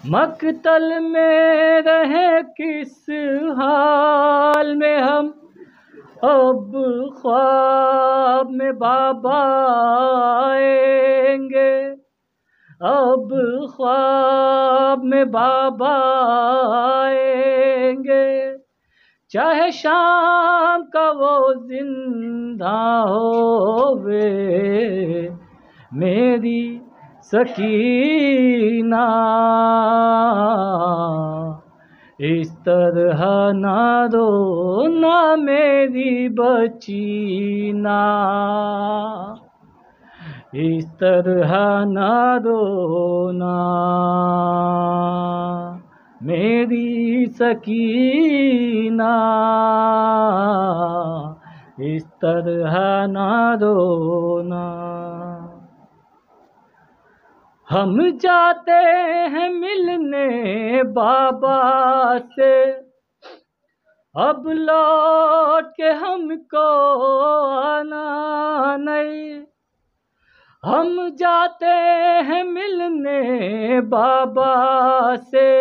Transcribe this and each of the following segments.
مقتل میں رہے کس حال میں ہم، اب خواب میں بابا آئیں گے، اب خواب میں بابا آئیں گے، چاہے شام کا وہ زندہ ہووے میری سکینہ، اس طرح نہ رونا میری بچینا، اس طرح نہ رونا میری سکینہ، اس طرح نہ رونا۔ ہم جاتے ہیں ملنے بابا سے، اب لوٹ کے ہم کو آنا نہیں، ہم جاتے ہیں ملنے بابا سے،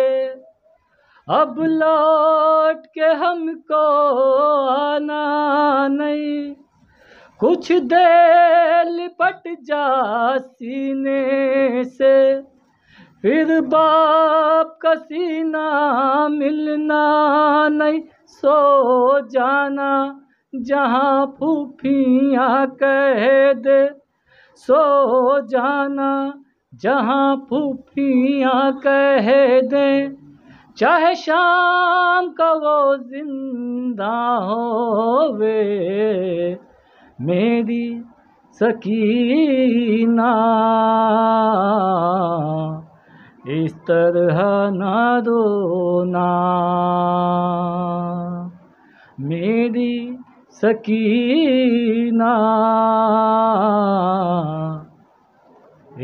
اب لوٹ کے ہم کو آنا نہیں، کچھ دیر لپٹ جا سینے سے، پھر باپ کا سینہ ملنا نہیں، سو جانا جہاں پھوپھیاں کہہ دے، سو جانا جہاں پھوپھیاں کہہ دے، چاہے شام کا وہ زندہ ہووے میری سکینہ، اس طرح نہ رونا میری سکینہ،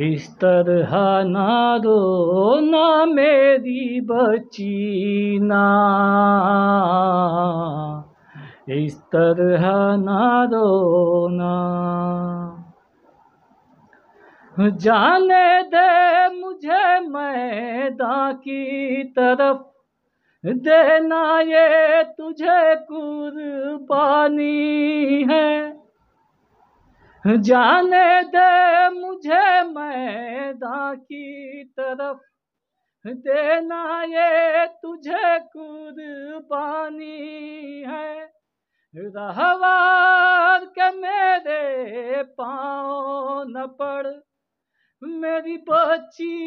اس طرح نہ رونا میری بچینا، اس طرح نہ رونا۔ جانے دے مجھے میدان کی طرف، دینا یہ تجھے قربانی ہے، جانے دے مجھے میدان کی طرف، دینا یہ تجھے قربانی ہے، رہوار کے میرے پاؤں نہ پڑ میری بچی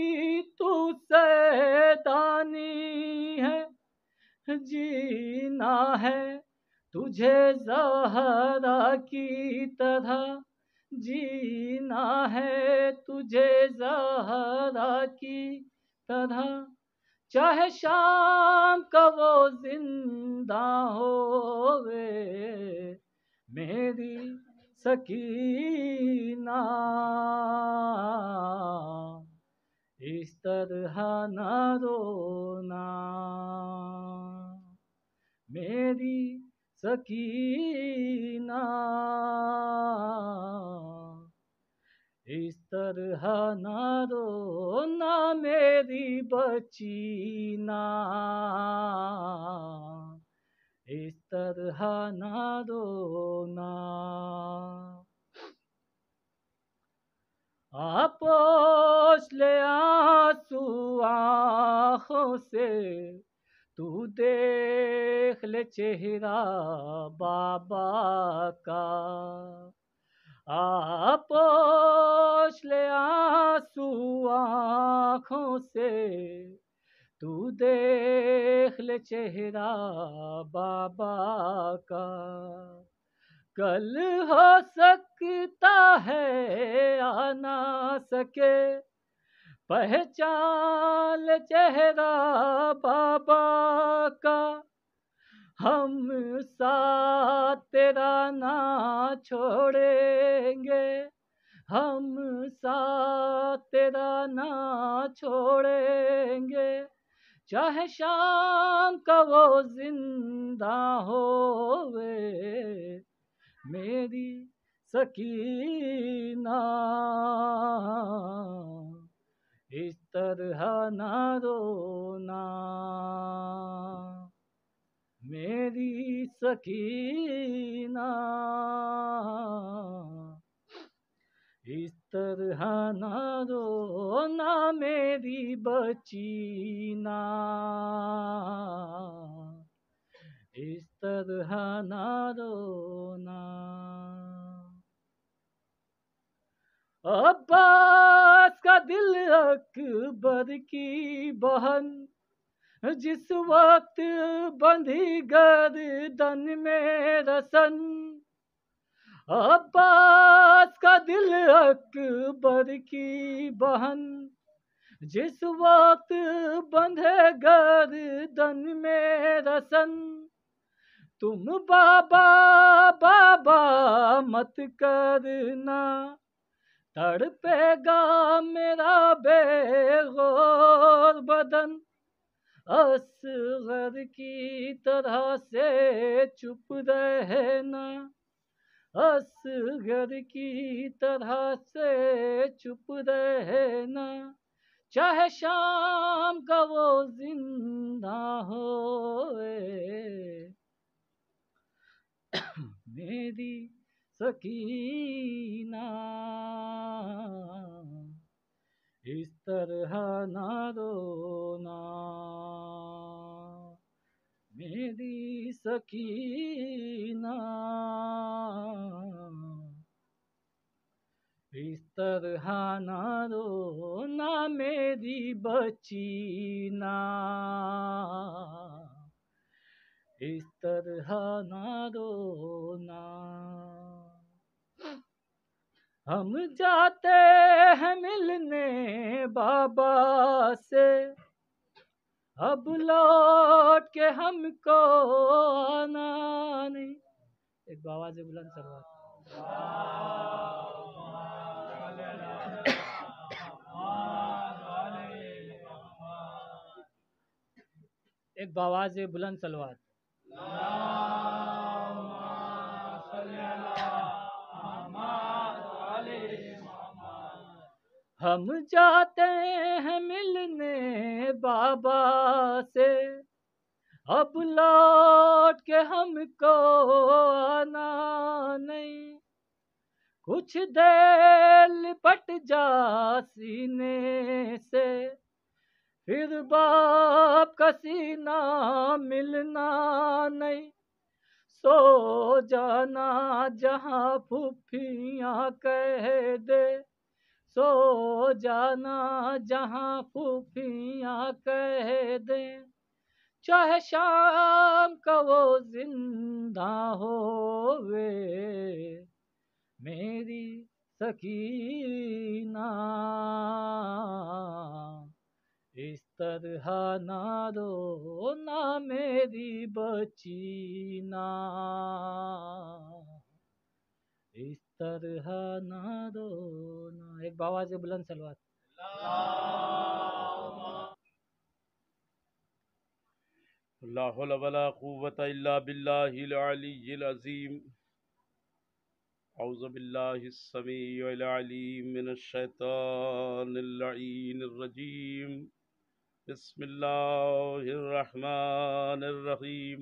تو سیدانی ہے، جینا ہے تجھے زہرا کی طرح، جینا ہے تجھے زہرا کی طرح، چاہے شام کا وہ زندہ ہووے میری سکینہ، اس طرح نہ رونا میری سکینہ، اس طرح نہ رونا میری بچینا، اس طرح نہ رونا۔ پوچھ لے آنسو آنکھوں سے، تو دیکھ لے چہرہ بابا کا، پوچھ لے آنسو آنکھوں سے، تو دیکھ لے چہرہ بابا کا، کل ہو سکتا ہے آ نہ سکے، پہچان لے چہرہ بابا کا، ہم ساتھ تیرا نہ چھوڑیں گے، ہم ساتھ تیرا نہ چھوڑیں گے، چاہے شام کا وہ زندہ ہووے میری سکینہ، طرح نہ رونا میری سکینہ، اس طرح نہ رونا میری بچینا، اس طرح نہ رونا۔ عباس کا دل اکبر کی بہن جس وقت بندھی گردن میں رسن، عباس کا دل اکبر کی بہن جس وقت بندھے گردن میں رسن، تم بابا بابا مت کرنا، تڑپے گا میرا بے غور بدن، اصغر کی طرح سے چپ رہنا، اصغر کی طرح سے چپ رہنا، چاہے شام کا وہ زندہ ہوئے، میری سکینہ، اس طرح نہ رونا میری سکینہ، اس طرح نہ رونا میری بچینا، اس طرح نہ رونا۔ ہم جاتے ہیں ملنے بابا سے، اب لوٹ کے ہم کو آنا نہیں۔ ایک بآواز بلند سلوات۔ ایک بآواز بلند سلوات۔ ہم جاتے ہیں ملنے بابا سے، اب لوٹ کے ہم کو آنا نہیں، کچھ دیر لپٹ جا سینے سے، پھر باپ کا سینہ ملنا نہیں، سو جانا جہاں پھوپھیاں کہہ دے، سو جانا جہاں پھوپھیاں کہہ دیں، چاہے شام کا وہ زندہ ہوئے، میری سکینہ، اس طرح نہ رونا میری بچینا، اس طرح نہ رونا۔ ایک بآواز بلند سلوات۔ لا حول ولا قوة الا بالله العلي العظيم۔ اعوذ بالله السميع العليم من الشيطان اللعين الرجيم، بسم الله الرحمن الرحيم،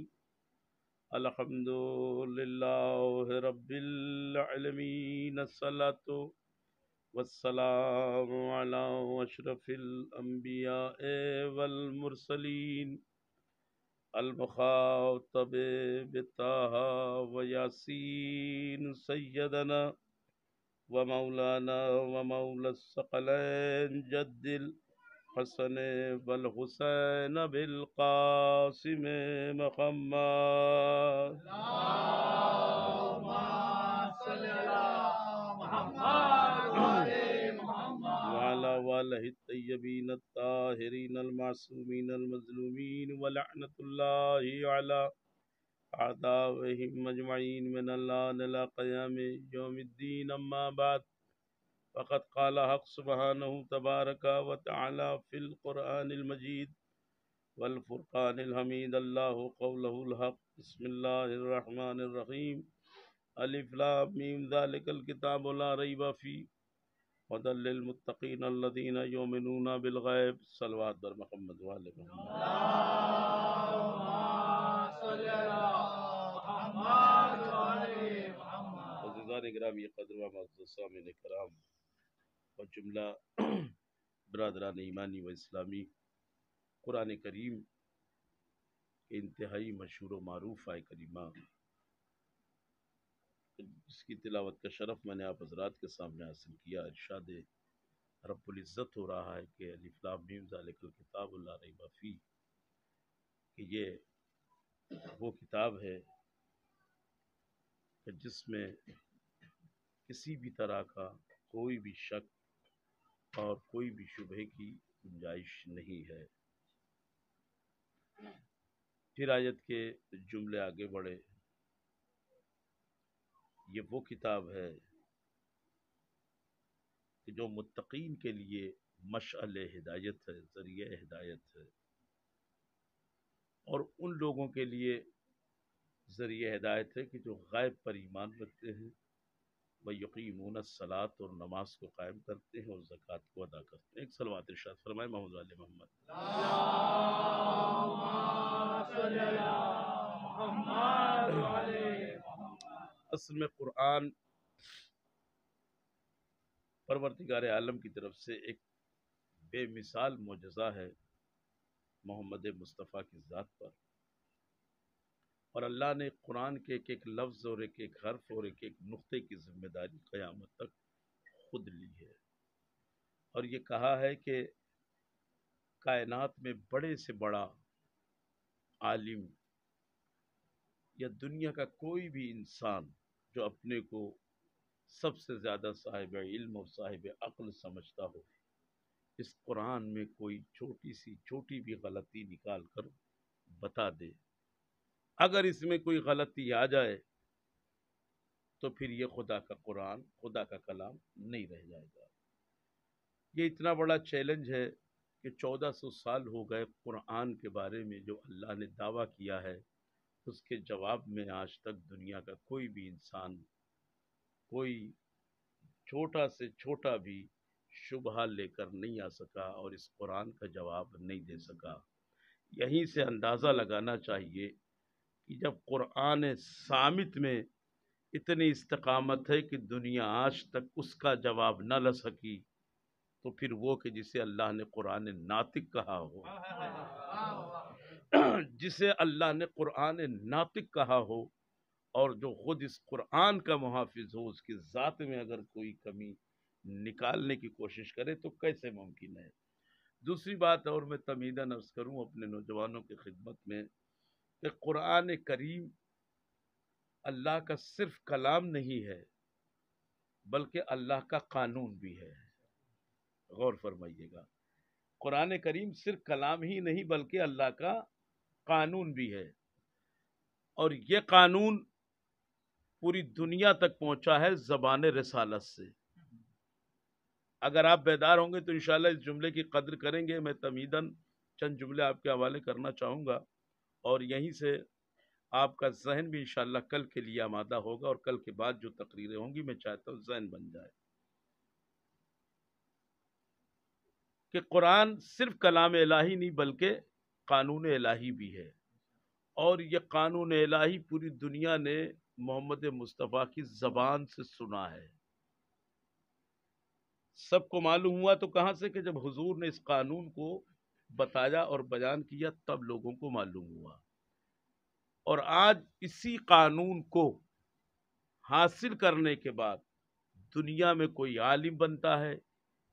الحمد لله رب العالمين، الصلاة والسلام على أشرف الأنبياء والمرسلين، المخاطب بطه وياسين، سيدنا ومولانا ومولى الثقلين جد الحسن والحسين بالقاسم محمد، اللهم صل على محمد وعلى آله الطيبين الطاهرين المعصومين المظلومين، ولعنة الله على أعدائهم أجمعين من الآن إلى قيام يوم الدين، أما بعد، فقد قال حق سبحانه تبارك وتعالى في القرآن المجيد والفرقان الحميد، الله قوله الحق، بسم الله الرحمن الرحيم، الف لام میم، ذلك الكتاب لا ريب فيه هدى للمتقين الذين يؤمنون بالغيب صلوات بر محمد وآل محمد عزیزان گرامی قدر و معزز سامعین کرام و جملہ برادران ایمانی و اسلامی، قرآن کریم کے انتہائی مشہور و معروف آیہ کریمہ اس کی تلاوت کا شرف میں نے آپ حضرات کے سامنے حاصل کیا۔ ارشاد رب العزت ہو رہا ہے کہ الف لام میم ذالک الکتاب لا ریب فیہ، کہ یہ وہ کتاب ہے کہ جس میں کسی بھی طرح کا کوئی بھی شک اور کوئی بھی شبہے کی گنجائش نہیں ہے۔ پھر آیت کے جملے آگے بڑھے، یہ وہ کتاب ہے کہ جو متقین کے لیے مشعل ہدایت ہے، ذریعہ ہدایت ہے، اور ان لوگوں کے لیے ذریعہ ہدایت ہے کہ جو غیب پر ایمان رکھتے ہیں، وَيُقِيمُونَ الصَّلَاةَ، اور نماز کو قائم کرتے ہیں اور زکوٰۃ کو ادا کرتے ہیں۔ ایک صلوات ارشاد فرمائے محمد علی محمد۔ اصل میں قرآن پروردگار عالم کی طرف سے ایک بے مثال معجزہ ہے محمد مصطفیٰ کی ذات پر، اور اللہ نے قرآن کے ایک ایک لفظ اور ایک ایک حرف اور ایک ایک نقطے کی ذمہ داری قیامت تک خود لی ہے، اور یہ کہا ہے کہ کائنات میں بڑے سے بڑا عالم یا دنیا کا کوئی بھی انسان جو اپنے کو سب سے زیادہ صاحب علم اور صاحب عقل سمجھتا ہو، اس قرآن میں کوئی چھوٹی بھی غلطی نکال کر بتا دے، اگر اس میں کوئی غلطی آ جائے تو پھر یہ خدا کا قرآن، خدا کا کلام نہیں رہ جائے گا۔ یہ اتنا بڑا چیلنج ہے کہ 1400 سال ہو گئے قرآن کے بارے میں جو اللہ نے دعویٰ کیا ہے، اس کے جواب میں آج تک دنیا کا کوئی بھی انسان کوئی چھوٹا سے چھوٹا بھی شبہہ لے کر نہیں آ سکا اور اس قرآن کا جواب نہیں دے سکا۔ یہیں سے اندازہ لگانا چاہیے کہ جب قرآن صامت میں اتنی استقامت ہے کہ دنیا آج تک اس کا جواب نہ لے سکی، تو پھر وہ کہ جسے اللہ نے قرآن ناطق کہا ہو، جسے اللہ نے قرآن ناطق کہا ہو، اور جو خود اس قرآن کا محافظ ہو، اس کی ذات میں اگر کوئی کمی نکالنے کی کوشش کرے تو کیسے ممکن ہے؟ دوسری بات اور میں تمیداً عرض کروں اپنے نوجوانوں کی خدمت میں کہ قرآن کریم اللہ کا صرف کلام نہیں ہے بلکہ اللہ کا قانون بھی ہے۔ غور فرمائیے گا، قرآن کریم صرف کلام ہی نہیں بلکہ اللہ کا قانون بھی ہے، اور یہ قانون پوری دنیا تک پہنچا ہے زبان رسالت سے۔ اگر آپ بیدار ہوں گے تو انشاءاللہ اس جملے کی قدر کریں گے۔ میں تمیداً چند جملے آپ کے حوالے کرنا چاہوں گا، اور یہیں سے آپ کا ذہن بھی انشاءاللہ کل کے لیے آمادہ ہوگا، اور کل کے بعد جو تقریریں ہوں گی میں چاہتا ہوں ذہن بن جائے کہ قرآن صرف کلام الہی نہیں بلکہ قانون الہی بھی ہے، اور یہ قانون الہی پوری دنیا نے محمد مصطفیٰ کی زبان سے سنا ہے۔ سب کو معلوم ہوا تو کہاں سے کہ جب حضور نے اس قانون کو بتایا اور بیان کیا تب لوگوں کو معلوم ہوا، اور آج اسی قانون کو حاصل کرنے کے بعد دنیا میں کوئی عالم بنتا ہے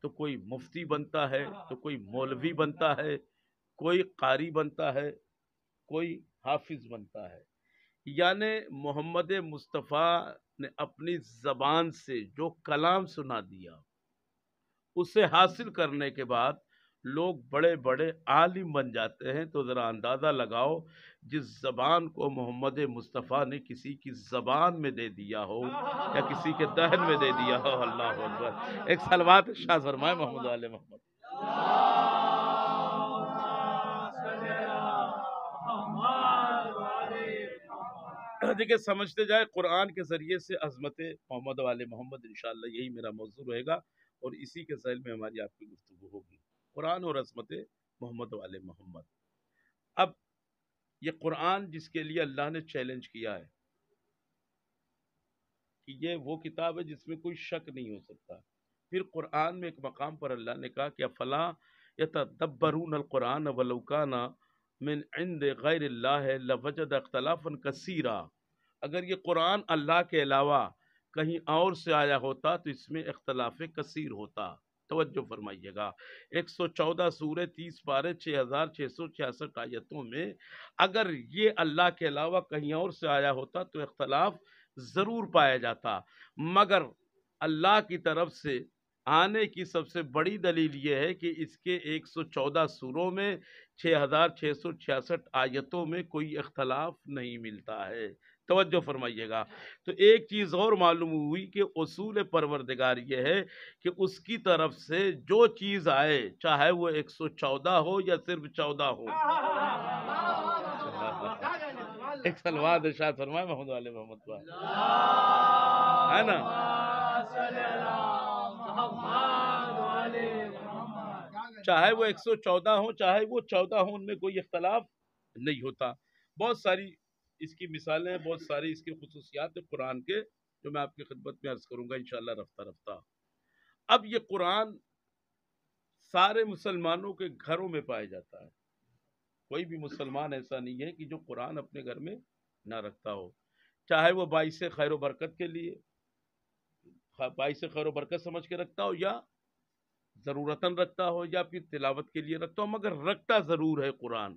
تو کوئی مفتی بنتا ہے تو کوئی مولوی بنتا ہے، کوئی قاری بنتا ہے، کوئی حافظ بنتا ہے۔ یعنی محمد مصطفیٰ نے اپنی زبان سے جو کلام سنا دیا اسے حاصل کرنے کے بعد لوگ بڑے بڑے عالم بن جاتے ہیں۔ تو ذرا اندازہ لگاؤ، جس زبان کو محمد مصطفیٰ نے کسی کی زبان میں دے دیا ہو یا کسی کے دہن میں دے دیا ہو، اللہ اکبر، ایک صلوات ارشاد فرمائے محمد علیہ محمد۔ دیکھیں سمجھتے جائے قرآن کے ذریعے سے عظمت محمد والے محمد، انشاءاللہ یہی میرا موضوع رہے گا، اور اسی کے ذیل میں ہماری آپ کی گفتگو ہوگی، قرآن اور عظمت محمد والے محمد۔ اب یہ قرآن جس کے لیے اللہ نے چیلنج کیا ہے کہ یہ وہ کتاب ہے جس میں کوئی شک نہیں ہو سکتا، پھر قرآن میں ایک مقام پر اللہ نے کہا کہ افلا یتدبرون القرآن ولو کان من عند غیر اللہ لوجد اختلافا کثیرا، اگر یہ قرآن اللہ کے علاوہ کہیں اور سے آیا ہوتا تو اس میں اختلاف کثیر ہوتا۔ توجہ فرمائیے گا، 114 سورہ 30 پارے 6666 آیتوں میں اگر یہ اللہ کے علاوہ کہیں اور سے آیا ہوتا تو اختلاف ضرور پایا جاتا، مگر اللہ کی طرف سے آنے کی سب سے بڑی دلیل یہ ہے کہ اس کے 114 سوروں میں 6666 آیتوں میں کوئی اختلاف نہیں ملتا ہے۔ توجہ فرمائیے گا، تو ایک چیز اور معلوم ہوئی کہ اصول پروردگار یہ ہے کہ اس کی طرف سے جو چیز آئے چاہے وہ 114 ہو یا صرف 14 ہو، ایک سلوات ارشاد فرمائے محمد والے محمد پر، ہے نا؟ چاہے وہ 114 ہو چاہے وہ 14 ہو، ان میں کوئی اختلاف نہیں ہوتا۔ بہت ساری اس کی مثالیں ہیں، بہت ساری اس کی خصوصیات ہیں قرآن کے، جو میں آپ کی خدمت میں عرض کروں گا انشاءاللہ رفتہ رفتہ۔ اب یہ قرآن سارے مسلمانوں کے گھروں میں پایا جاتا ہے، کوئی بھی مسلمان ایسا نہیں ہے کہ جو قرآن اپنے گھر میں نہ رکھتا ہو، چاہے وہ باعث خیر و برکت کے لیے، باعث خیر و برکت سمجھ کے رکھتا ہو، یا ضرورتاً رکھتا ہو، یا پھر تلاوت کے لیے رکھتا ہو، مگر رکھتا ضرور ہے قرآن۔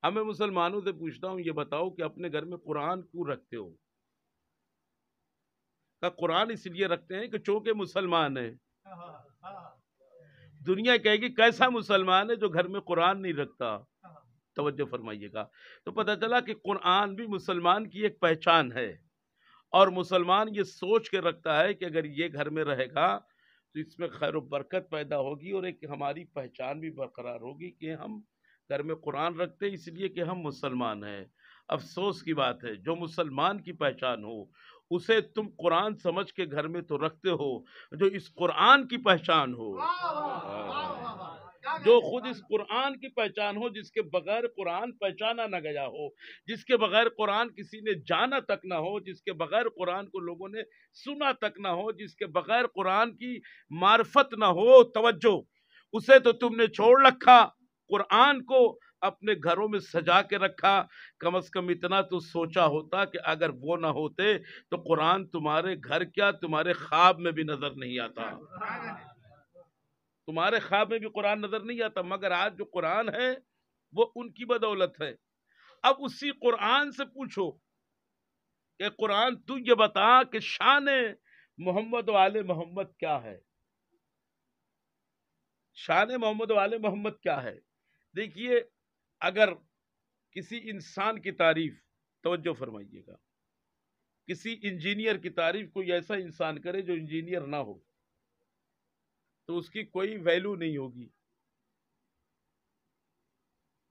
اب میں مسلمانوں سے پوچھتا ہوں، یہ بتاؤ کہ اپنے گھر میں قرآن کیوں رکھتے ہو؟ کہ قرآن اس لیے رکھتے ہیں کہ چونکہ مسلمان ہیں۔ دنیا کہے گی کیسا مسلمان ہے جو گھر میں قرآن نہیں رکھتا؟ توجہ فرمائیے گا، تو پتہ چلا کہ قرآن بھی مسلمان کی ایک پہچان ہے، اور مسلمان یہ سوچ کے رکھتا ہے کہ اگر یہ گھر میں رہے گا تو اس میں خیر و برکت پیدا ہوگی، اور ایک ہماری پہچان بھی برقرار ہوگی کہ ہم گھر میں قرآن رکھتے ہیں اس لیے کہ ہم مسلمان ہیں۔ افسوس کی بات ہے، جو مسلمان کی پہچان ہو اسے تم قرآن سمجھ کے گھر میں تو رکھتے ہو، جو اس قرآن کی پہچان ہو، جو خود اس قرآن کی پہچان ہو، جس کے بغیر قرآن پہچانا نہ گیا ہو، جس کے بغیر قرآن کسی نے جانا تک نہ ہو، جس کے بغیر قرآن کو لوگوں نے سنا تک نہ ہو، جس کے بغیر قرآن کی معرفت نہ ہو، توجہ، اسے تو تم نے چھوڑ رکھا، قرآن کو اپنے گھروں میں سجا کے رکھا۔ کم از کم اتنا تو سوچا ہوتا کہ اگر وہ نہ ہوتے تو قرآن تمہارے گھر کیا تمہارے خواب میں بھی نظر نہیں آتا، تمہارے خواب میں بھی قرآن نظر نہیں آتا، مگر آج جو قرآن ہے وہ ان کی بدولت ہے۔ اب اسی قرآن سے پوچھو کہ قرآن تو یہ بتا کہ شان محمد و آل محمد کیا ہے، شان محمد و آل محمد کیا ہے؟ دیکھیے، اگر کسی انسان کی تعریف، توجہ فرمائیے گا، کسی انجینئر کی تعریف کوئی ایسا انسان کرے جو انجینئر نہ ہو تو اس کی کوئی ویلیو نہیں ہوگی،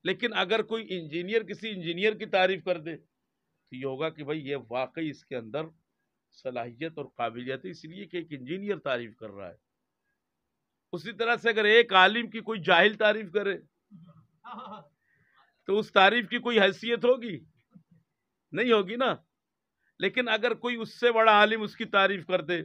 لیکن اگر کوئی انجینئر کسی انجینئر کی تعریف کر دے تو یہ ہوگا کہ بھائی یہ واقعی اس کے اندر صلاحیت اور قابلیت ہے، اس لیے کہ ایک انجینئر تعریف کر رہا ہے۔ اسی طرح سے اگر ایک عالم کی کوئی جاہل تعریف کرے تو اس تعریف کی کوئی حیثیت ہوگی؟ نہیں ہوگی نا۔ لیکن اگر کوئی اس سے بڑا عالم اس کی تعریف کر دے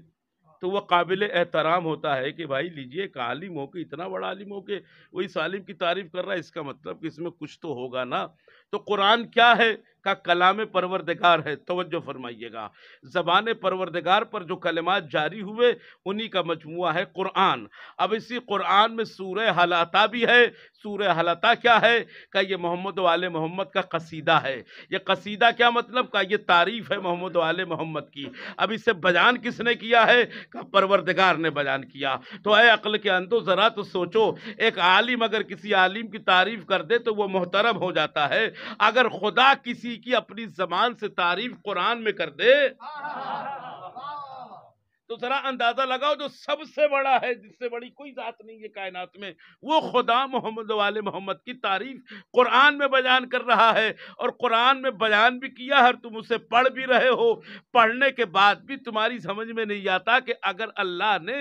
تو وہ قابل احترام ہوتا ہے کہ بھائی لیجئے، ایک عالم ہو کے، اتنا بڑا عالم ہو کے وہ اس عالم کی تعریف کر رہا ہے، اس کا مطلب کہ اس میں کچھ تو ہوگا نا۔ تو قرآن کیا ہے؟ کا کلام پروردگار ہے۔ توجہ فرمائیے گا، زبان پروردگار پر جو کلمات جاری ہوئے انہی کا مجموعہ ہے قرآن۔ اب اسی قرآن میں سورہ حلاطہ بھی ہے۔ سورہ حلاطہ کیا ہے؟ کہ یہ محمد و آل محمد کا قصیدہ ہے۔ یہ قصیدہ کیا مطلب؟ کہ یہ تعریف ہے محمد و آل محمد کی۔ اب اسے بیان کس نے کیا ہے؟ کہ پروردگار نے بیان کیا۔ تو اے عقل کے اندھو ذرا تو سوچو، ایک عالم اگر کسی عالم کی تعریف کر دے تو وہ محترم ہو جاتا ہے، اگر خدا کسی کی اپنی زبان سے تعریف قرآن میں کر دے تو ذرا اندازہ لگاؤ جو سب سے بڑا ہے، جس سے بڑی کوئی ذات نہیں ہے کائنات میں، وہ خدا محمد والے محمد کی تعریف قرآن میں بیان کر رہا ہے، اور قرآن میں بیان بھی کیا ہے، تم اسے پڑھ بھی رہے ہو۔ پڑھنے کے بعد بھی تمہاری سمجھ میں نہیں آتا کہ اگر اللہ نے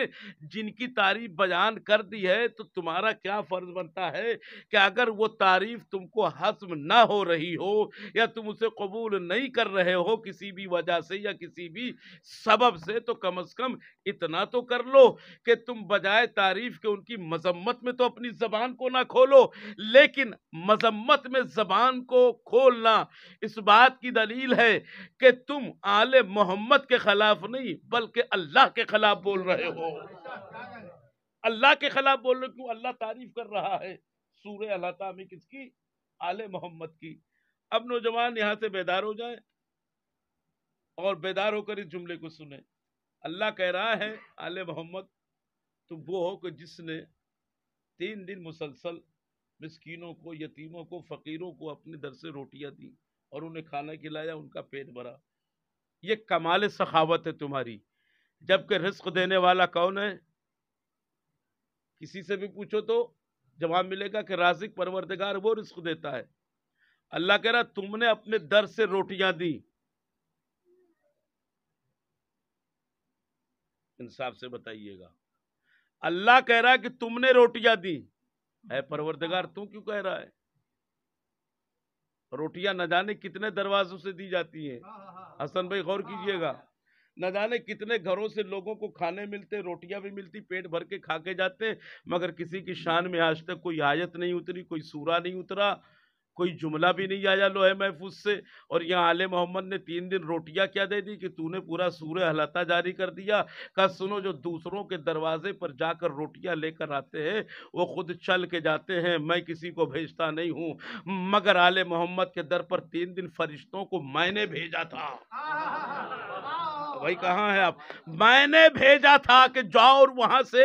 جن کی تعریف بیان کر دی ہے تو تمہارا کیا فرض بنتا ہے کہ اگر وہ تعریف تم کو ہضم نہ ہو رہی ہو یا تم اسے قبول نہیں کر رہے ہو کسی بھی وجہ سے یا کسی بھی سبب سے، تو کم از کم اتنا تو کر لو کہ تم بجائے تعریف کے ان کی مذمت میں تو اپنی زبان کو نہ کھولو۔ لیکن مذمت میں زبان کو کھولنا اس بات کی دلیل ہے کہ تم آل محمد کے خلاف نہیں بلکہ اللہ کے خلاف بول رہے ہو۔ اللہ کے خلاف بول رہے ہو، کیوں؟ اللہ تعریف کر رہا ہے سورہ العطا میں کس کی؟ آل محمد کی۔ اب نوجوان یہاں سے بیدار ہو جائیں اور بیدار ہو کر اس جملے کو سنیں۔ اللہ کہہ رہا ہے آل محمد تم وہ ہو کہ جس نے 3 دن مسلسل مسکینوں کو، یتیموں کو، فقیروں کو اپنے در سے روٹیاں دی اور انہیں کھانا کھلایا، ان کا پیٹ بھرا۔ یہ کمال سخاوت ہے تمہاری۔ جبکہ رزق دینے والا کون ہے؟ کسی سے بھی پوچھو تو جواب ملے گا کہ رازق پروردگار وہ رزق دیتا ہے۔ اللہ کہہ رہا تم نے اپنے در سے روٹیاں دی، انصاف سے بتائیے گا۔ اللہ کہہ رہا ہے کہ تم نے روٹیاں دی، اے پروردگار تو کیوں کہہ رہا ہے؟ روٹیاں نہ جانے کتنے دروازوں سے دی جاتی ہیں، حسن بھائی غور کیجئے گا۔ نہ جانے کتنے گھروں سے لوگوں کو کھانے ملتے، روٹیاں بھی ملتی، پیٹ بھر کے کھا کے جاتے، مگر کسی کی شان میں آج تک کوئی آیت نہیں اتری، کوئی سورہ نہیں اترا، کوئی جملہ بھی نہیں آیا لوح محفوظ سے۔ اور یہاں آل محمد نے 3 دن روٹیاں کیا دے دی کہ تو نے پورا سورہ العطا جاری کر دیا۔ کہا سنو، جو دوسروں کے دروازے پر جا کر روٹیاں لے کر آتے ہیں وہ خود چل کے جاتے ہیں، میں کسی کو بھیجتا نہیں ہوں، مگر آل محمد کے در پر 3 دن فرشتوں کو میں نے بھیجا تھا۔ بھائی کہاں ہے آپ؟ میں نے بھیجا تھا کہ جاؤ اور وہاں سے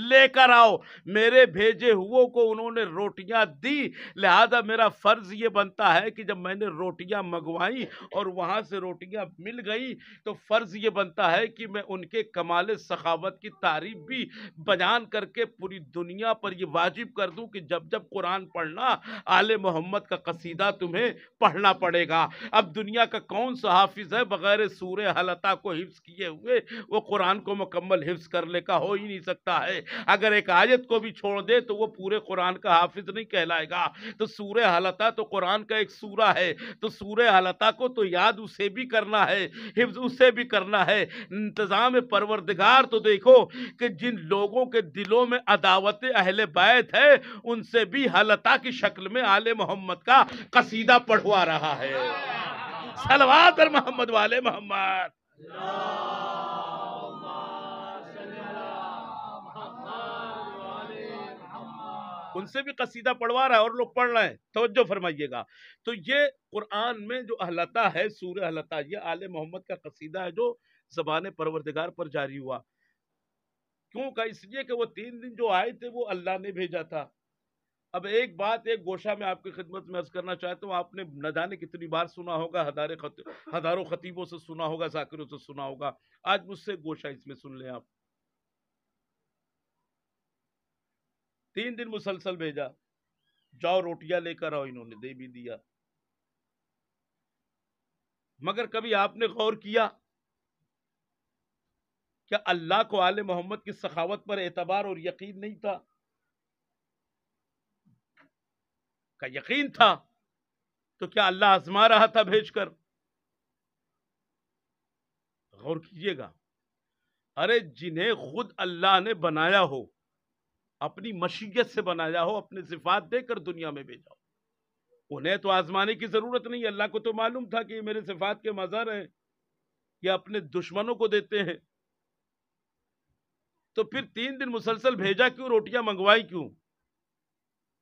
لے کر آؤ۔ میرے بھیجے ہوئے کو انہوں نے روٹیاں دی، لہذا میرا فرض یہ بنتا ہے کہ جب میں نے روٹیاں منگوائی اور وہاں سے روٹیاں مل گئی تو فرض یہ بنتا ہے کہ میں ان کے کمال سخاوت کی تعریف بھی بیان کر کے پوری دنیا پر یہ واجب کر دوں کہ جب جب قرآن پڑھنا آل محمد کا قصیدہ تمہیں پڑھنا پڑے گا۔ اب دنیا کا کون سا حافظ ہے بغیر سورہ العطا کو حفظ کیے ہوئے وہ قرآن کو مکمل حفظ کر لے کا؟ ہو ہی نہیں سکتا ہے۔ اگر ایک آیت کو بھی چھوڑ دے تو وہ پورے قرآن کا حافظ نہیں کہلائے گا۔ تو سورہ العطا تو قرآن کا ایک سورہ ہے، تو سورہ العطا کو تو یاد اسے بھی کرنا ہے، حفظ اسے بھی کرنا ہے۔ انتظام پروردگار تو دیکھو کہ جن لوگوں کے دلوں میں عداوت اہل بیت ہے ان سے بھی العطا کی شکل میں آل محمد کا قصیدہ پڑھوا رہا ہے۔ صلوات پر محمد والے محمد۔ ان سے بھی قصیدہ پڑھوا رہا ہے اور لوگ پڑھ رہے ہیں، توجہ فرمائیے گا۔ تو یہ قرآن میں جو العطا ہے، سورہ العطا، یہ آل محمد کا قصیدہ ہے جو زبان پروردگار پر جاری ہوا۔ کیوں کہ اس لیے کہ وہ 3 دن جو آئے تھے وہ اللہ نے بھیجا تھا۔ اب ایک بات، ایک گوشہ میں آپ کی خدمت میں عرض کرنا چاہتا ہوں، آپ نے نہ جانے کتنی بار سنا ہوگا، ہزاروں خطیبوں سے سنا ہوگا، ذاکروں سے سنا ہوگا، آج مجھ سے گوشہ اس میں سن لیں آپ۔ 3 دن مسلسل بھیجا، جاؤ روٹیاں لے کر آؤ، انہوں نے دے بھی دیا، مگر کبھی آپ نے غور کیا کیا اللہ کو آل محمد کی سخاوت پر اعتبار اور یقین نہیں تھا؟ کا یقین تھا تو کیا اللہ آزما رہا تھا بھیج کر؟ غور کیجئے گا۔ ارے جنہیں خود اللہ نے بنایا ہو، اپنی مشیت سے بنایا ہو، اپنے صفات دے کر دنیا میں بھیجا ہو، انہیں تو آزمانے کی ضرورت نہیں۔ اللہ کو تو معلوم تھا کہ یہ میرے صفات کے مظہر ہیں، یہ اپنے دشمنوں کو دیتے ہیں۔ تو پھر 3 دن مسلسل بھیجا کیوں؟ روٹیاں منگوائی کیوں؟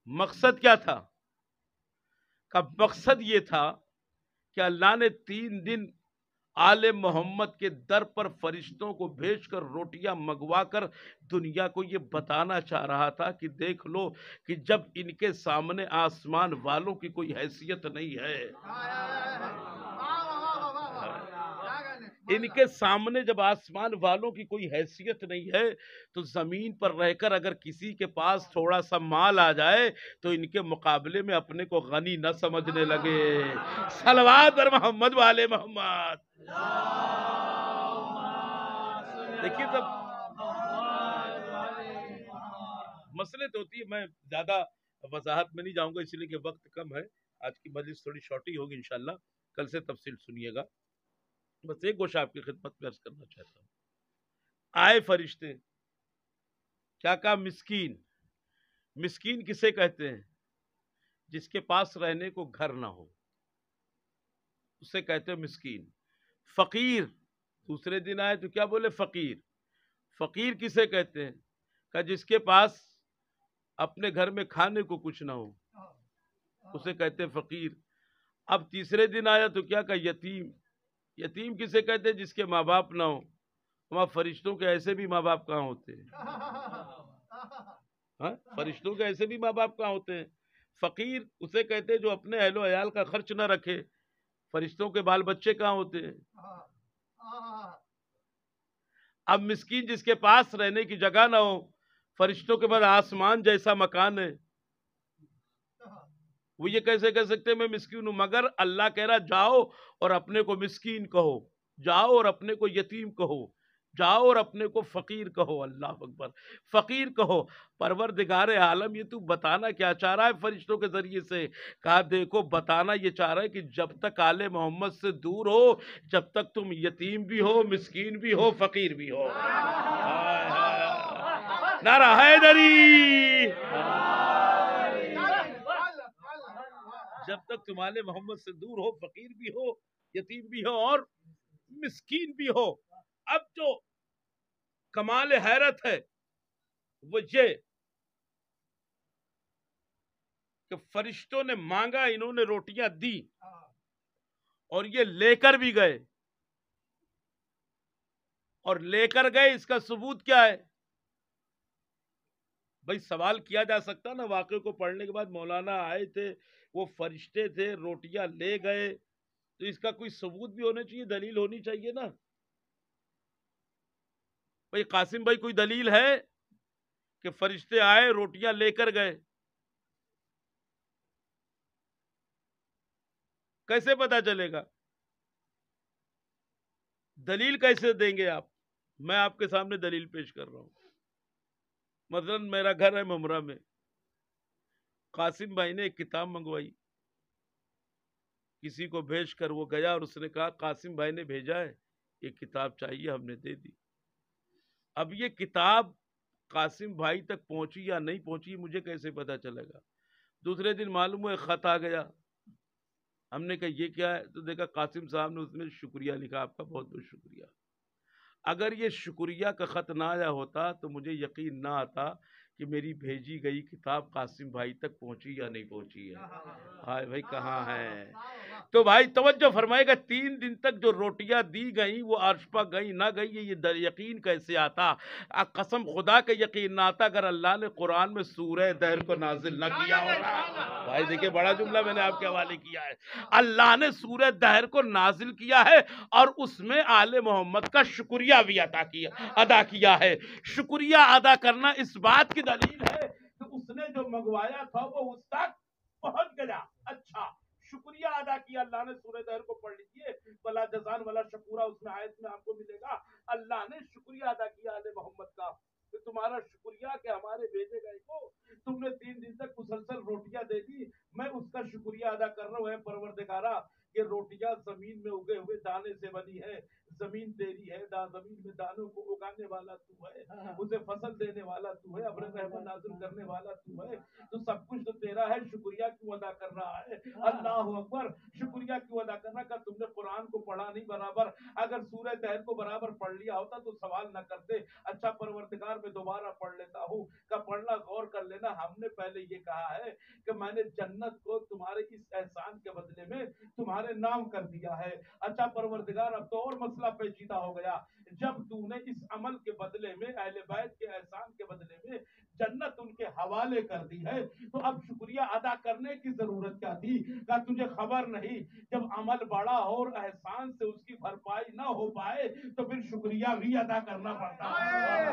مقصد کیا تھا؟ کا مقصد یہ تھا کہ اللہ نے 3 دن آل محمد کے در پر فرشتوں کو بھیج کر روٹیاں منگوا کر دنیا کو یہ بتانا چاہ رہا تھا کہ دیکھ لو کہ جب ان کے سامنے آسمان والوں کی کوئی حیثیت نہیں ہے، ان کے سامنے جب آسمان والوں کی کوئی حیثیت نہیں ہے تو زمین پر رہ کر اگر کسی کے پاس تھوڑا سا مال آ جائے تو ان کے مقابلے میں اپنے کو غنی نہ سمجھنے لگے. صلوات پر محمد والے محمد. دیکھیے تب مسئلے تو ہوتی ہے. میں زیادہ وضاحت میں نہیں جاؤں گا اس لیے کہ وقت کم ہے. آج کی مجلس تھوڑی شارٹ ہی ہوگی انشاءاللہ. کل سے تفصیل سنیے گا. بس ایک گوشہ آپ کی خدمت میں عرض کرنا چاہتا ہوں. آئے فرشتے. کیا کہا؟ مسکین. مسکین کسے کہتے ہیں؟ جس کے پاس رہنے کو گھر نہ ہو اسے کہتے ہیں مسکین. فقیر دوسرے دن آئے تو کیا بولے؟ فقیر. فقیر کسے کہتے ہیں؟ کہ جس کے پاس اپنے گھر میں کھانے کو کچھ نہ ہو اسے کہتے ہیں فقیر. اب تیسرے دن آیا تو کیا کہا؟ یتیم. یتیم کسے کہتے ہیں؟ جس کے ماں باپ نہ ہو. وہاں فرشتوں کے ایسے بھی ماں باپ کہاں ہوتے ہیں؟ ہاں فرشتوں کے ایسے بھی ماں باپ کہاں ہوتے ہیں؟ فقیر اسے کہتے ہیں جو اپنے اہل و عیال کا خرچ نہ رکھے. فرشتوں کے بال بچے کہاں ہوتے ہیں؟ اب مسکین جس کے پاس رہنے کی جگہ نہ ہو. فرشتوں کے بعد آسمان جیسا مکان ہے. وہ یہ کیسے کہہ سکتے میں مسکین ہوں؟ مگر اللہ کہہ رہا جاؤ اور اپنے کو مسکین کہو. جاؤ اور اپنے کو یتیم کہو. جاؤ اور اپنے کو فقیر کہو. اللہ اکبر. فقیر کہو. پروردگار عالم یہ تو بتانا کیا چاہ رہا ہے فرشتوں کے ذریعے سے؟ کہا دیکھو بتانا یہ چاہ رہا ہے کہ جب تک آل محمد سے دور ہو جب تک تم یتیم بھی ہو مسکین بھی ہو فقیر بھی ہو. نعرہ حیدری. جب تک تم آل محمد سے دور ہو فقیر بھی ہو یتیم بھی ہو اور مسکین بھی ہو. اب جو کمال حیرت ہے وہ یہ کہ فرشتوں نے مانگا انہوں نے روٹیاں دی اور یہ لے کر بھی گئے. اور لے کر گئے اس کا ثبوت کیا ہے؟ بھائی سوال کیا جا سکتا نا واقعے کو پڑھنے کے بعد مولانا آئے تھے وہ فرشتے تھے روٹیاں لے گئے تو اس کا کوئی ثبوت بھی ہونا چاہیے دلیل ہونی چاہیے نا. بھائی قاسم بھائی کوئی دلیل ہے کہ فرشتے آئے روٹیاں لے کر گئے؟ کیسے پتا چلے گا؟ دلیل کیسے دیں گے آپ؟ میں آپ کے سامنے دلیل پیش کر رہا ہوں. مثلا میرا گھر ہے ممرہ میں. قاسم بھائی نے ایک کتاب منگوائی کسی کو بھیج کر وہ گیا اور اس نے کہا قاسم بھائی نے بھیجا ہے یہ کتاب چاہیے ہم نے دے دی. اب یہ کتاب قاسم بھائی تک پہنچی یا نہیں پہنچی مجھے کیسے پتا چلے گا؟ دوسرے دن معلوم ہوا خط آ گیا. ہم نے کہا یہ کیا ہے تو دیکھا قاسم صاحب نے اس میں شکریہ لکھا آپ کا بہت بہت شکریہ. اگر یہ شکریہ کا خط نہ آیا ہوتا تو مجھے یقین نہ آتا کہ میری بھیجی گئی کتاب قاسم بھائی تک پہنچی یا نہیں پہنچی ہے. ہائے بھائی کہاں ہے؟ تو بھائی توجہ فرمائے گا 3 دن تک جو روٹیاں دی گئیں وہ عرش پر گئی نہ گئی یہ یقین کیسے آتا؟ قسم خدا کا یقین نہ آتا اگر اللہ نے قرآن میں سورہ دہر کو نازل نہ کیا ہوگا. بھائی دیکھیں بڑا جملہ میں نے آپ کے حوالے کیا ہے. اللہ نے سورہ دہر کو نازل کیا ہے اور اس میں آل محمد کا شکریہ بھی ادا کیا ہے. شکریہ ادا کرنا اس بات کی دلیل ہے کہ اس نے جو منگوایا تھا وہ اس تک پہنچ گیا. اچھا شکریہ ادا کیا. اللہ نے سورہ دہر کو پڑھ لیجئے ولا جزان ولا شکورا اس میں آیت میں آپ کو ملے گا. اللہ نے شکریہ ادا کیا آل محمد کا کہ تمہارا شکریہ کہ ہمارے بھیجے گئے کو تم نے 3 دن تک مسلسل روٹیاں دے دی. میں اس کا شکریہ ادا کر رہا ہوں. اے پروردگارا یہ روٹیاں زمین میں اگے ہوئے دانے سے بنی ہے. زمین تیری ہے زمین میں دانوں کو اگانے والا تو ہے اسے فصل دینے والا تو ہے ابر رحمت نازل کرنے والا تو ہے تو سب کچھ تو تیرا ہے. شکریہ کیوں ادا کر رہا ہے؟ اللہ اکبر. شکریہ کیوں ادا کرنا کہ تم نے قرآن کو پڑھا نہیں برابر. اگر سورہ دہر کو برابر پڑھ لیا ہوتا تو سوال نہ کرتے. اچھا پروردگار میں دوبارہ پڑھ لیتا ہوں کہ پڑھنا غور کر لینا. ہم نے پہلے یہ کہا ہے کہ میں نے جنت کو تمہارے اس احسان کے بدلے میں تمہارے نام کر دیا ہے. اچھا پروردگار اب تو اور مسئلہ پیچیدہ ہو گیا. جب تو نے اس عمل کے بدلے میں اہل بیت کے احسان کے بدلے میں جنت ان کے حوالے کر دی ہے، تو اب شکریہ ادا کرنے کی ضرورت کیا تھی؟ کہا تجھے خبر نہیں، جب عمل بڑا ہو اور احسان سے اس کی بھرپائی نہ ہو پائے تو پھر شکریہ بھی ادا کرنا پڑتا ہے۔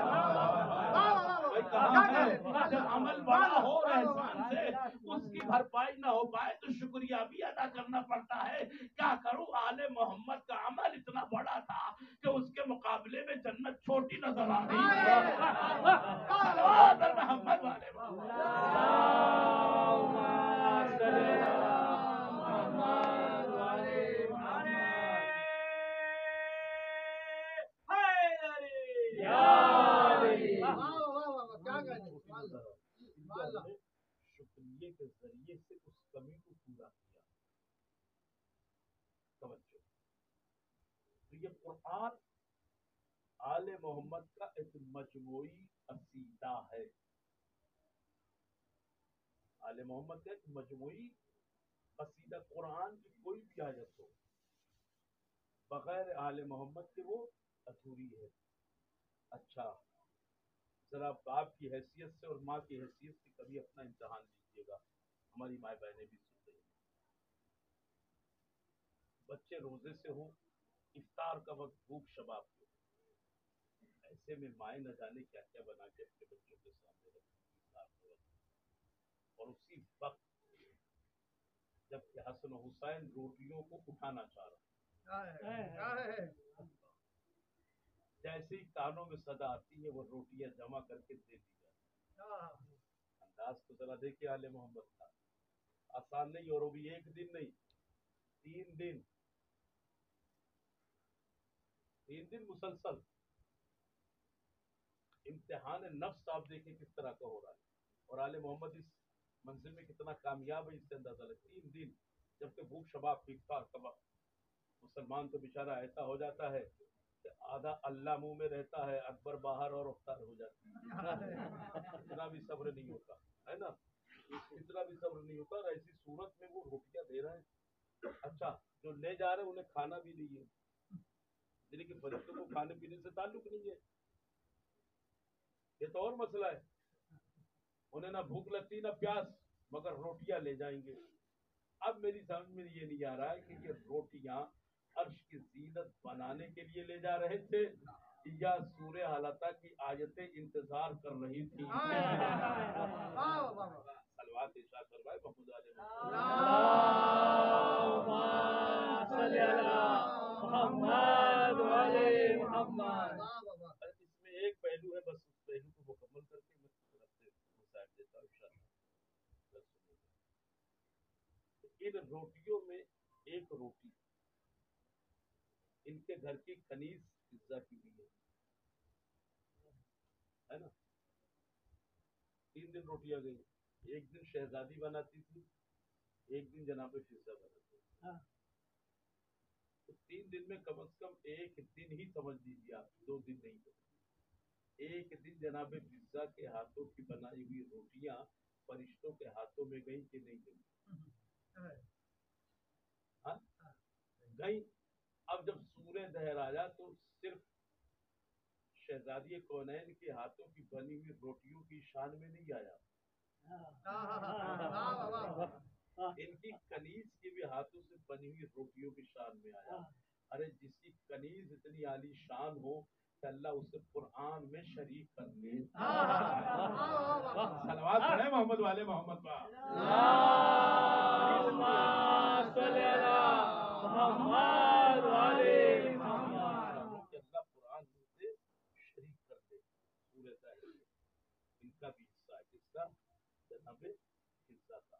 کہاں ہے؟ جب عمل بڑا ہو اور احسان سے اس کی بھرپائی نہ ہو پائے تو شکریہ بھی ادا کرنا پڑتا ہے۔ کیا کروں، آل محمد کا عمل اتنا بڑا تھا کہ اس کے مقابلے میں جنت چھوٹی نظر آ رہی ہے۔ صلوات محمد والے شکریہ کے ذریعے سے اس کمی کو پورا کیا۔ توجہ، تو یہ قرآن آل محمد کا ایک مجموعی قصیدہ ہے۔ آل محمد کا ایک مجموعی قصیدہ، قرآن کی کوئی بھی آیت ہو بغیر آل محمد کے وہ ادھوری ہے۔ اچھا، ذرا باپ کی حیثیت سے اور ماں کی حیثیت سے کبھی اپنا امتحان لیجیے گا، ہماری مائیں بہنیں بھی سن رہی ہیں۔ بچے روزے سے ہوں، افطار کا وقت بھوک شباب کے، ایسے میں مائیں نہ جانے کیا کیا بنا کے اپنے بچوں کے سامنے رکھتی ہیں افطار کے وقت، اور اسی وقت جبکہ حسن و حسین روٹیوں کو اٹھانا چاہ رہا ہے، جیسے ہی کانوں میں صدا آتی ہے وہ روٹیاں جمع کر کے دے دی جاتی۔ انداز کو ذرا دیکھیے آل محمد کا، آسان نہیں، اور وہ بھی ایک دن نہیں، 3 دن، 3 دن مسلسل۔ امتحان نفس آپ دیکھیں کس طرح کا ہو رہا ہے، اور آل محمد اس منزل میں کتنا کامیاب ہے اس سے اندازہ لگتا ہے۔ 3 دن جبکہ بھوک شباب افطار کا وقت، مسلمان تو بیچارہ ایسا ہو جاتا ہے کہ آدھا اللہ منہ میں رہتا ہے، اکبر باہر اور افطار ہو جاتی ہے، اتنا بھی صبر نہیں ہوتا ہے نا، اتنا بھی صبر نہیں ہوتا، اور ایسی صورت میں وہ روٹیاں دے رہے ہیں۔ اچھا، جو لے جا رہے ہیں انہیں کھانا بھی نہیں ہے، یعنی کہ بچوں کو کھانے پینے سے تعلق نہیں ہے، یہ تو اور مسئلہ ہے، انہیں نہ بھوک لگتی نہ پیاس، مگر روٹیاں لے جائیں گے۔ اب میری سمجھ میں یہ نہیں آ رہا ہے کہ یہ روٹیاں عرش کی زینت بنانے کے لیے لے جا رہے تھے یا سورہ حالتہ کی آیتیں انتظار کر رہی تھی۔ سلوات ارشاد فرمائے محمود علیہ محمد۔ اس میں ایک پہلو ہے، بس اس پہلو کو مکمل کر کے میں طرف سے مسائل دیتا ہوں انشاءاللہ۔ ان روٹیوں میں ایک روٹی ان کے گھر کی کنیز فضہ کی بھی ہے نا، 3 دن روٹیاں گئی، ایک دن شہزادی بناتی تھی، ایک دن جناب فضہ بناتی تھی، تو 3 دن میں کم از کم ایک دن ہی سمجھ لیجیے آپ، 2 دن نہیں تو ایک دن جناب فضہ کے ہاتھوں کی بنائی ہوئی روٹیاں فرشتوں کے ہاتھوں میں گئی کہ نہیں گئی؟ ہاں گئی۔ اب جب سورہ دہر آیا تو صرف شہزادی کونین کے ہاتھوں کی بنی ہوئی روٹیوں کی شان میں نہیں آیا، ان کی کنیز کے بھی ہاتھوں سے بنی ہوئی روٹیوں کی شان میں آیا۔ ارے جس کی کنیز اتنی عالی شان ہو کہ اللہ اسے قرآن میں شریک کر لے، صلوات پڑھیں محمد والے محمد پر۔ محمد والے محمد، کہ اللہ قرآن میں سے شریک کر دے سورہ طاہر میں، ان کا بھی حصہ ہے، کس کا؟ جناب حصہ کا۔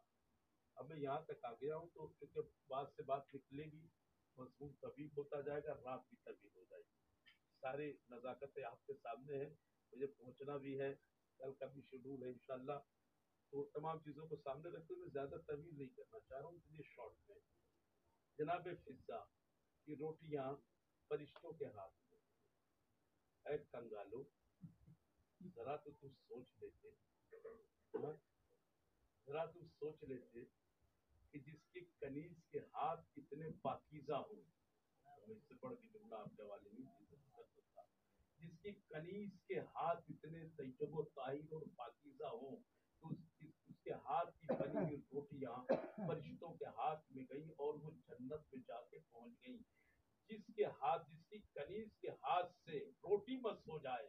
اب میں یہاں تک آ گیا ہوں تو چونکہ بات سے بات نکلے گی، مضمون طویل ہوتا جائے گا، رات بھی طویل ہو جائے گی، ساری نزاکتیں آپ کے سامنے ہیں، مجھے پہنچنا بھی ہے، کل کا بھی شیڈول ہے انشاءاللہ، تو تمام چیزوں کو سامنے رکھتے ہوئے زیادہ طویل نہیں کرنا چاہ رہا ہوں، اس لیے شارٹ میں جناب فضہ کی روٹیاں فرشتوں کے ہاتھ میں۔ اے کنگالو، ذرا تو تم سوچ لیتے، ذرا تم سوچ لیتے کہ جس کی کنیز کے ہاتھ کتنے پاکیزہ ہوں، اس سے پڑھ کے جملہ آپ کے حوالے نہیں کر سکتا، جس کی کنیز کے ہاتھ اتنے طیب و طاہر اور پاکیزہ ہوں کے ہاتھ کی بنی ہوئی روٹیاں فرشتوں کے ہاتھ میں گئی اور وہ جنت میں جا کے پہنچ گئی. جس کی کنیز کے ہاتھ سے روٹی مس ہو جائے,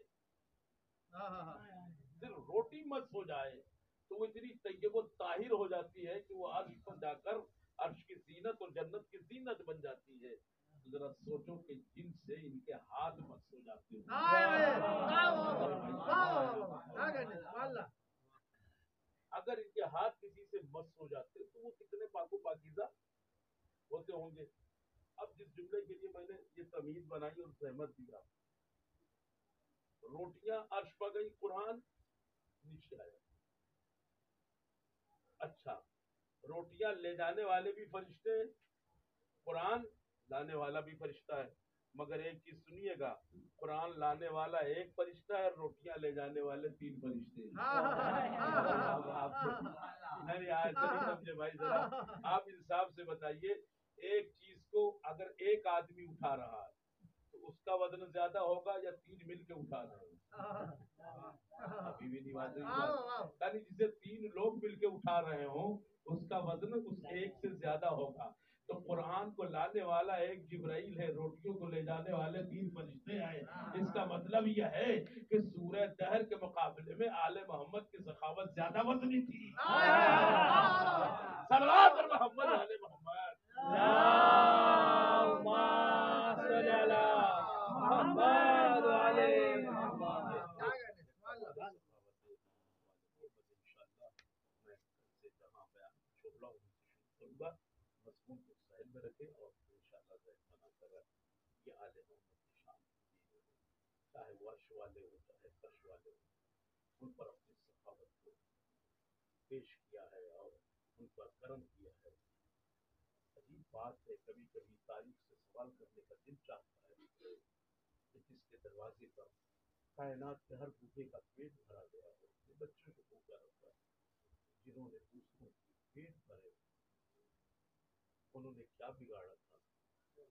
صرف روٹی مس ہو جائے تو وہ اتنی طیب و طاہر ہو جاتی ہے کہ وہ عرش پر جا کر عرش کی زینت اور جنت کی زینت بن جاتی ہے. تو ذرا سوچو کہ جن سے ان کے ہاتھ مس ہو جاتے ہیں. اگر ان کے ہاتھ کسی سے مس ہو جاتے تو وہ کتنے پاک و پاکیزہ ہوتے ہوں گے. اب جس جملے کے لیے میں نے یہ تمیز بنائی اور زحمت دیا, روٹیاں عرش پر گئی, قرآن نیچے آیا. اچھا, روٹیاں لے جانے والے بھی فرشتے, قرآن لانے والا بھی فرشتہ ہے. مگر ایک چیز سنیے گا, قرآن لانے والا ایک فرشتہ ہے, روٹیاں لے جانے والے 3 فرشتے ہیں. نہیں ایسے نہیں سمجھے بھائی, ذرا آپ انصاف سے بتائیے, ایک چیز کو اگر ایک آدمی اٹھا رہا ہے تو اس کا وزن زیادہ ہوگا یا 3 مل کے اٹھا رہے ہیں؟ ابھی بھی نہیں واضح ہوا. یعنی جسے 3 لوگ مل کے اٹھا رہے ہوں اس کا وزن اس ایک سے زیادہ ہوگا. تو قرآن کو لانے والا ایک جبرائیل ہے, روٹیوں کو لے جانے والے 3 فرشتے ہیں. اس کا مطلب یہ ہے کہ سورہ دہر کے مقابلے میں آل محمد کی سخاوت زیادہ وزنی تھی. صلوات اور محمد آل محمد. مضمون کو ذہن میں رکھے اور انشاءاللہ ذہن بنا کر یہ آل محمد کی شان کی, چاہے وہ عرش والے ہو چاہے فرش والے ہو, ان پر اپنی سخاوت کو پیش کیا ہے اور ان پر کرم کیا ہے. عجیب بات ہے, کبھی کبھی تاریخ سے سوال کرنے کا دل چاہتا ہے کہ جس کے دروازے پر کائنات کے ہر بھوکے کا پیٹ بھرا گیا ہو, اپنے بچوں کو بھوکا رکھا, جنہوں نے دوسروں کے پیٹ بھرے, انہوں نے کیا بگاڑا تھا کہ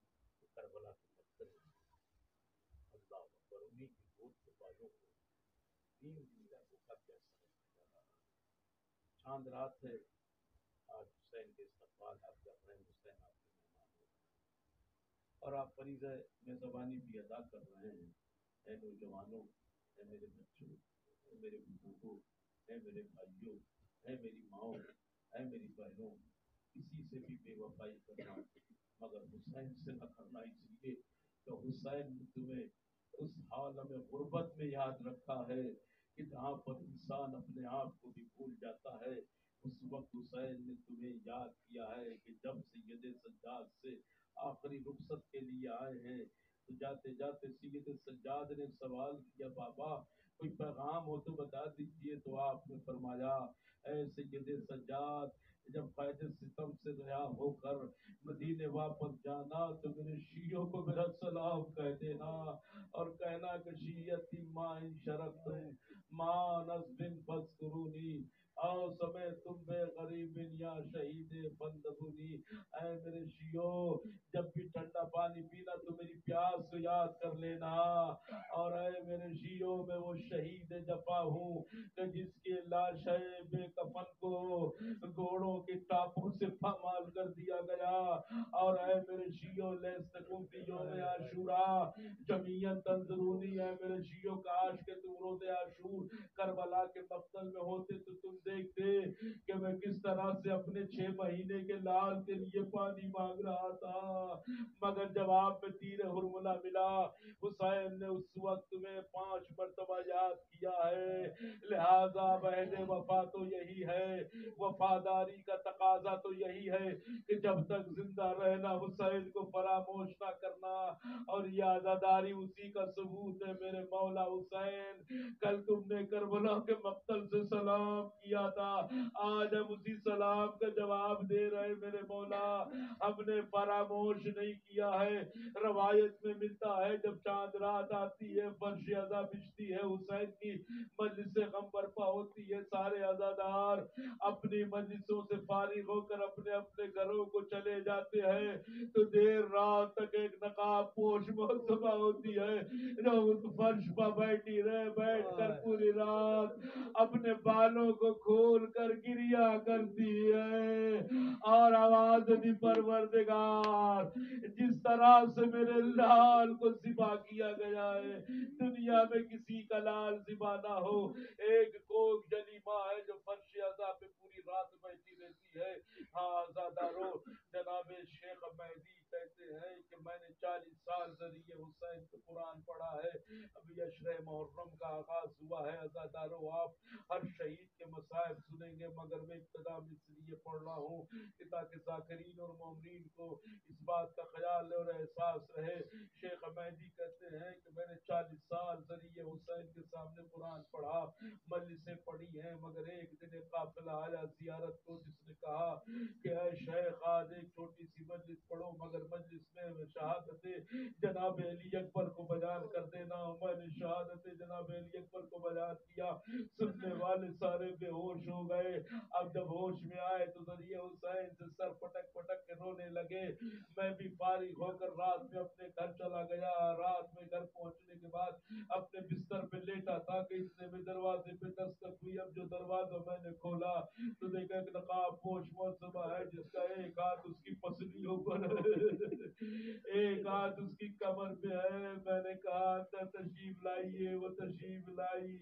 کربلا کے پتھر اللہ اکبر انہیں کی گود کے بالوں کو 3 دن کا بھوکا کیسا رکھا جا رہا. چاند رات ہے, آج حسین کے استقبال, آپ کے اپنے حسین آپ کے مہمان ہو اور آپ فریضہ میزبانی بھی ادا کر رہے ہیں. اے نوجوانوں, اے میرے بچوں, اے میرے بزرگوں, اے میرے بھائیوں, اے میری ماؤں, اے میری بہنوں, کسی سے بھی بے وفائی کرنا مگر حسین سے نہ کرنا, اس لیے کہ حسین نے تمہیں اس عالم غربت میں یاد رکھا ہے کہ جہاں پر انسان اپنے آپ کو بھی بھول جاتا ہے. اس وقت حسین نے تمہیں یاد کیا ہے کہ جب سید سجاد سے آخری رخصت کے لیے آئے ہیں تو جاتے جاتے سید سجاد نے سوال کیا, بابا کوئی پیغام ہو تو بتا دیجیے. تو آپ نے فرمایا, اے سید سجاد, جب قید ستم سے رہا ہو کر مدینے واپس جانا تو میرے شیعوں کو میرا سلام کہہ دینا اور کہنا کہ شیعتی ماں شرف ماں نصب فذکرونی او سمے تم بے غریب یا شہید بندگونی. اے میرے شیعوں, جب بھی ٹھنڈا پانی پینا تو میری پیاس کو یاد کر لینا. اور اے میرے شیعوں, میں وہ شہید جفا ہوں کہ جس کی لاش بے کفن کو گھوڑوں کی ٹاپوں سے پامال کر دیا گیا. اور اے میرے شیعوں, لیستکم فی یوم عاشورا جمیعا تنظرونی. اے میرے شیعوں, کاش کہ تم روز عاشور کربلا کے مقتل میں ہوتے تو تم دیکھتے کہ میں کس طرح سے اپنے 6 مہینے کے لال کے لیے پانی مانگ رہا تھا, مگر جواب میں تیر ہرملہ ملا. حسین نے اس وقت میں 5 مرتبہ یاد کیا ہے, لہذا عہد وفا تو یہی ہے, وفاداری کا تقاضا تو یہی ہے کہ جب تک زندہ رہنا حسین کو فراموش نہ کرنا. اور یہ عزاداری اسی کا ثبوت ہے میرے مولا حسین. کل تم نے کربلا کے مقتل سے سلام کیا تھا, آج ہم اسی سلام کا جواب دے رہے میرے مولا. ہم نے فراموش نہیں کیا ہے. روایت میں ملتا ہے جب چاند رات آتی ہے, فرش عزا بچتی ہے, حسین کی مجلس غم برپا ہوتی ہے, سارے عزادار اپنی مجلسوں سے فارغ ہو کر اپنے اپنے گھروں کو چلے جاتے ہیں, تو دیر رات تک ایک نقاب پوش محتسبہ ہوتی ہے جو اس فرش پر بیٹھی رہے, بیٹھ کر پوری رات اپنے بالوں کو کھول کر گریا کرتی ہے اور آواز دی پروردگار جس طرح سے میرے لال کو ذبح کیا گیا ہے دنیا میں کسی کا لال ذبح نہ ہو. ایک کوک جلی ماں ہے جو فرش عزا پہ پوری رات بیٹھی رہتی ہے. ہاں آزادارو جناب شیخ مہدی کہتے ہیں کہ میں نے 40 سال ذریعے حسین کو قرآن پڑھا ہے. ابھی اشرے محرم کا آغاز ہوا ہے. عزادارو آپ ہر شہید کے مصائب سنیں گے مگر میں ابتدا میں اس لیے پڑھ رہا ہوں کہ تاکہ ذاکرین اور مومنین کو اس بات کا خیال اور احساس رہے. شیخ مہدی کہتے ہیں کہ میں نے 40 سال ذریعے حسین کے سامنے قرآن پڑھا مجلسیں پڑھی ہیں مگر ایک دن ایک قافلہ آیا زیارت کو جس نے کہا کہ اے شیخ آج ایک چھوٹی سی مجلس پڑھو مگر مجلس میں شہادت جناب علی اکبر کو بیان کر دینا. میں نے شہادت جناب علی اکبر کو بیان کیا. سننے والے سارے بے ہوش ہو گئے. اب جب ہوش میں آئے تو ذریعے حسین سے سر پٹک پٹک کے رونے لگے. میں بھی فارغ ہو کر رات میں اپنے گھر چلا گیا. رات میں گھر پہنچنے کے بعد اپنے بستر پہ لیٹا تھا کہ اتنے میں دروازے پہ دستک ہوئی. اب جو دروازہ میں نے کھولا تو دیکھا ایک نقاب پوش موسمہ ہے جس کا ایک ہاتھ اس کی پسلیوں پر ہے ایک ہاتھ اس کی کمر پہ ہے. میں نے کہا اندر تشریف لائیے. وہ تشریف لائی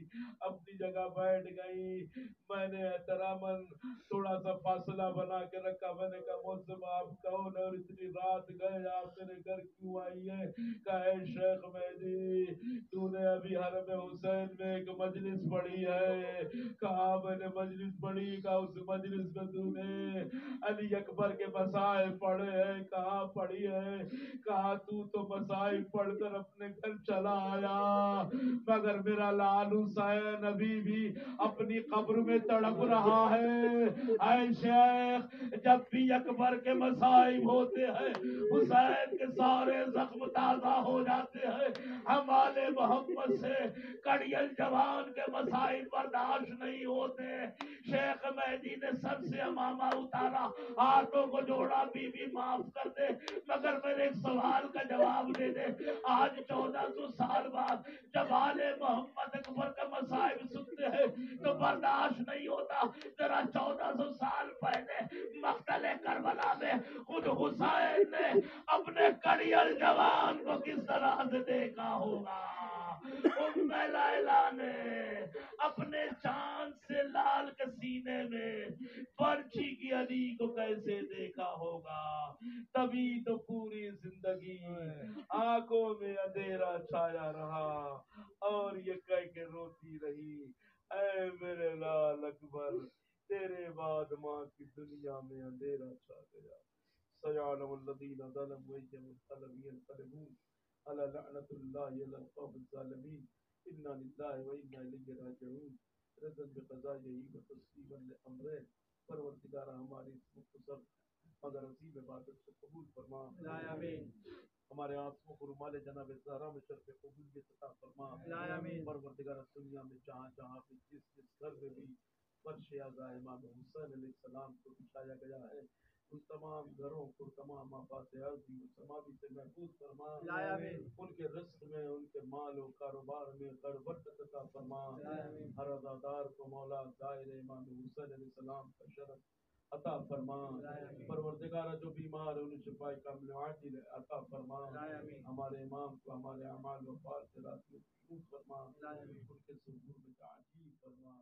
اپنی جگہ بیٹھ گئی. میں نے احتراماً تھوڑا سا فاصلہ بنا کے رکھا. میں نے کہا موسم آپ کون اور اتنی رات گئے آپ میرے گھر کیوں آئی ہے؟ کہا اے شیخ مہدی تو نے ابھی حرم حسین میں ایک مجلس پڑھی ہے. کہا میں نے مجلس پڑھی. کہا اس مجلس میں تو نے علی اکبر کے مسائل پڑھے ہیں. کہاں پڑھی ہے؟ کہا تو مسائل پڑھ کر اپنے گھر چلا آیا مگر میرا لال حسین ابھی بھی اپنی قبر میں تڑپ رہا ہے. اے شیخ جب بھی اکبر کے مصائب ہوتے ہیں حسین کے سارے زخم تازہ ہو جاتے ہیں. ہمارے محمد سے کڑیل جوان کے مسائب برداشت نہیں ہوتے. شیخ مہدی نے سر سے امامہ اتارا ہاتھوں کو جوڑا. بی بی معاف کر دے مگر میرے ایک سوال کا جواب دے دے. آج 1400 سال بعد جب آل محمد اکبر کا مصائب سنتے ہیں تو برداشت نہیں ہوتا. ذرا 1400 سال پہلے مقتل کربلا میں خود حسین نے اپنے کڑیل جوان کو کس طرح سے دیکھا ہوگا. ام لیلا نے اپنے چاند سے لال کے سینے میں پرچی کی علی کو کیسے دیکھا ہوگا. تبھی تو پوری زندگی آنکھوں میں اندھیرا چھایا رہا اور یہ کہہ کے روتی رہی اے میرے لال اکبر تیرے بعد ماں کی دنیا میں اندھیرا چھا گیا. سیعلم الذین ظلموا ای منقلب ینقلبون الی لعنۃ اللہ علی القوم الظالمین. انا للہ و انا الیہ راجعون. رضا بقضائہ و تسلیما لامرہ. پروردگار ہماری اس مختصر مگر عظیم عبادت کو قبول فرما. آمین. ہمارے آنسوں کو رومال جناب زہرا میں شرف قبولیت عطا فرما. آمین. پروردگار دنیا میں جہاں جہاں بھی جس گھر میں بھی فرش اعزا امام حسین علیہ السلام کو بچھایا گیا ہے ان تمام گھروں کو تمام آفات ارضی و سماوی سے محفوظ فرما. آمین. ان کے رزق میں ان کے مال و کاروبار میں خیر برکت عطا فرما. آمین. ہر عزادار کو مولا دائر امام حسین علیہ السلام کا شرف عطا فرما. پروردگار جو بیمار ہے انہیں شفاء کامل عاجل عطا فرما. ہمارے امام کو ہمارے اعمال و افعال سے راضی و مقبول فرما. ان کے ظہور میں تعجیل فرما.